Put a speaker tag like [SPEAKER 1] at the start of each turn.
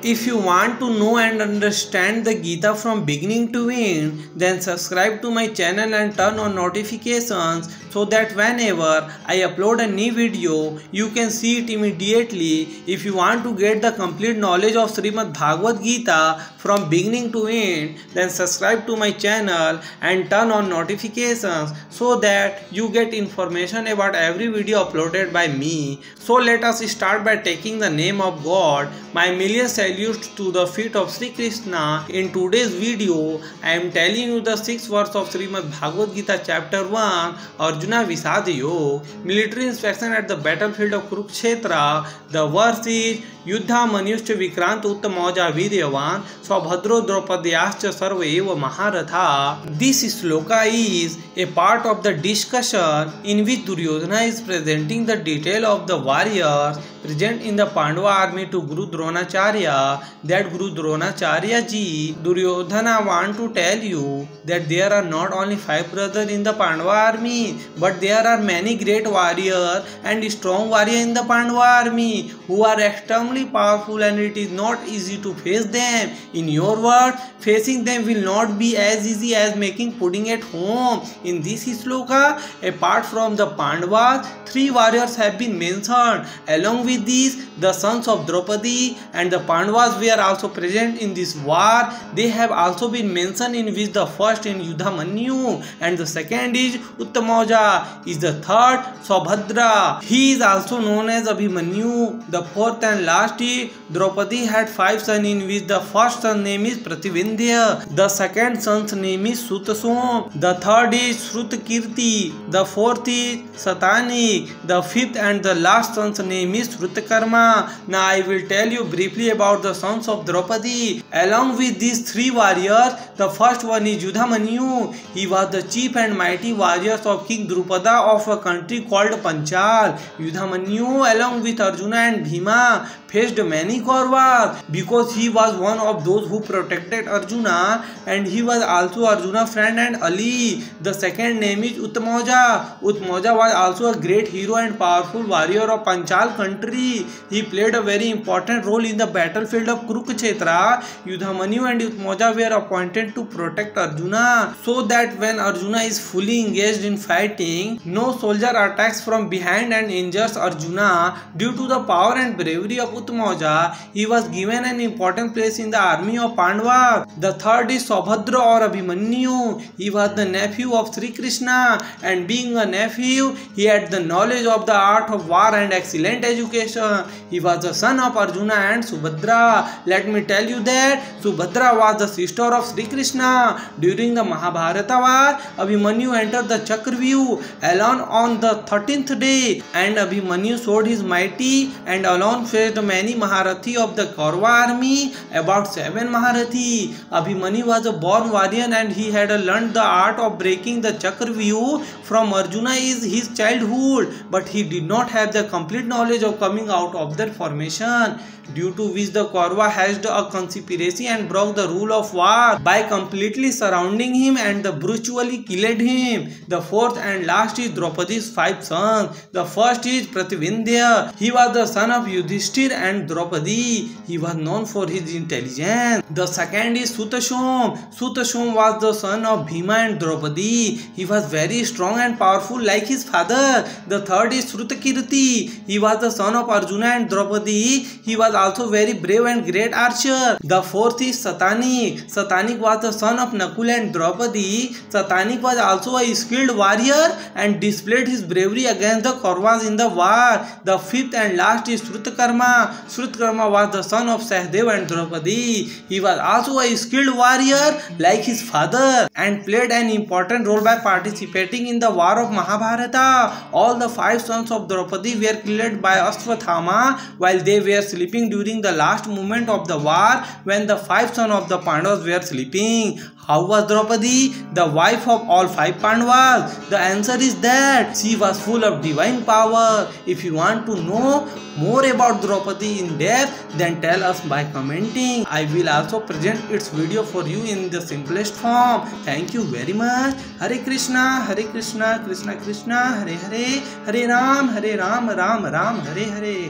[SPEAKER 1] If you want to know and understand the Gita from beginning to end, then subscribe to my channel and turn on notifications so that whenever I upload a new video, you can see it immediately. If you want to get the complete knowledge of Srimad Bhagavad Gita from beginning to end, then subscribe to my channel and turn on notifications so that you get information about every video uploaded by me. So let us start by taking the name of God. My million salutes to the feet of Sri Krishna. In today's video, I am telling you the 6th verse of Srimad Bhagavad Gita chapter 1, Arjuna Visad Yoga, military inspection at the battlefield of Kurukshetra. The verse is Yuddha Manyuscha Vikrant Uttamauja Viryavan Swabhadro Draupadyascha Sarva Eva Maharatha. This sloka is a part of the discussion in which Duryodhana is presenting the detail of the warriors present in the Pandava army to Guru Dronacharya. That Guru Dronacharya ji, Duryodhana want to tell you that there are not only 5 brothers in the Pandava army, but there are many great warriors and strong warriors in the Pandava army who are extremely powerful, and it is not easy to face them. In your words, facing them will not be as easy as making pudding at home. In this sloka, apart from the Pandavas, 3 warriors have been mentioned. Along with these, the sons of Draupadi and the Pandavas were also present in this war. They have also been mentioned, in which the first is Yudhamanyu and the second is Uttamauja, is the third Subhadra. He is also known as Abhimanyu. The fourth and last is Draupadi had 5 sons, in which the first son name is Prativindya, the second son's name is Sutasoma, the third is Shrutakirti, the fourth is Satanik, the fifth and the last son's name is Shrutakarma. Now I will tell you briefly about the sons of Draupadi. Along with these 3 warriors, the first one is Yudhamanyu. He was the chief and mighty warriors of King Drupada of a country called Panchal. Yudhamanyu, along with Arjuna and Bhima, faced many Kauravas because he was one of those who protected Arjuna, and he was also Arjuna's friend and ally. The second name is Uttamauja. Uttamauja was also a great hero and powerful warrior of Panchal country. He played a very important role in the battlefield of Kurukshetra. Yudhamanyu and Uttamauja were appointed to protect Arjuna, so that when Arjuna is fully engaged in fighting, no soldier attacks from behind and injures Arjuna. Due to the power and bravery of Uttamauja, he was given an important place in the army of Pandava. The third is Subhadra or Abhimanyu. He was the nephew of Sri Krishna, and being a nephew, he had the knowledge of the art of war and excellent education. He was the son of Arjuna and Subhadra. Let me tell you that Subhadra was the sister of Sri Krishna. During the Mahabharata war, Abhimanyu entered the Chakravyuh alone on the 13th day, and Abhimanyu showed his mighty and alone faced many Maharathi of the Kaurava army, about 7 Maharathi. Abhimanyu was a born warrior, and he had learned the art of breaking the Chakravyuh from Arjuna in his childhood, but he did not have the complete knowledge of coming out of that formation, due to which the Kaurava hatched a conspiracy and broke the rule of war by completely surrounding him and brutally killed him. The fourth and last is Draupadi's 5 sons. The first is Prativindya. He was the son of Yudhishthir and Draupadi. He was known for his intelligence. The second is Sutashoma. Sutashoma was the son of Bhima and Draupadi. He was very strong and powerful like his father. The third is Shrutakirti. He was the son of Arjuna and Draupadi. He was also very brave and great archer. The fourth is Satanik. Satanik was the son of Nakul and Draupadi. Satanik was also a skilled warrior and displayed his bravery against the Kauravas in the war. The fifth and last is Shrutakarma. Shrutakarma was the son of Sahdev and Draupadi. He was also a skilled warrior like his father and played an important role by participating in the war of Mahabharata. All the 5 sons of Draupadi were killed by Ashwathama while they were sleeping during the last moment of the war, when the 5 sons of the Pandavas were sleeping. How was Draupadi the wife of all 5 Pandavas? The answer is that she was full of divine power. If you want to know more about Draupadi in depth, then tell us by commenting. I will also present its video for you in the simplest form. Thank you very much. Hare Krishna, Krishna Krishna, Hare Hare, Hare Ram, Ram Ram, Hare Hare.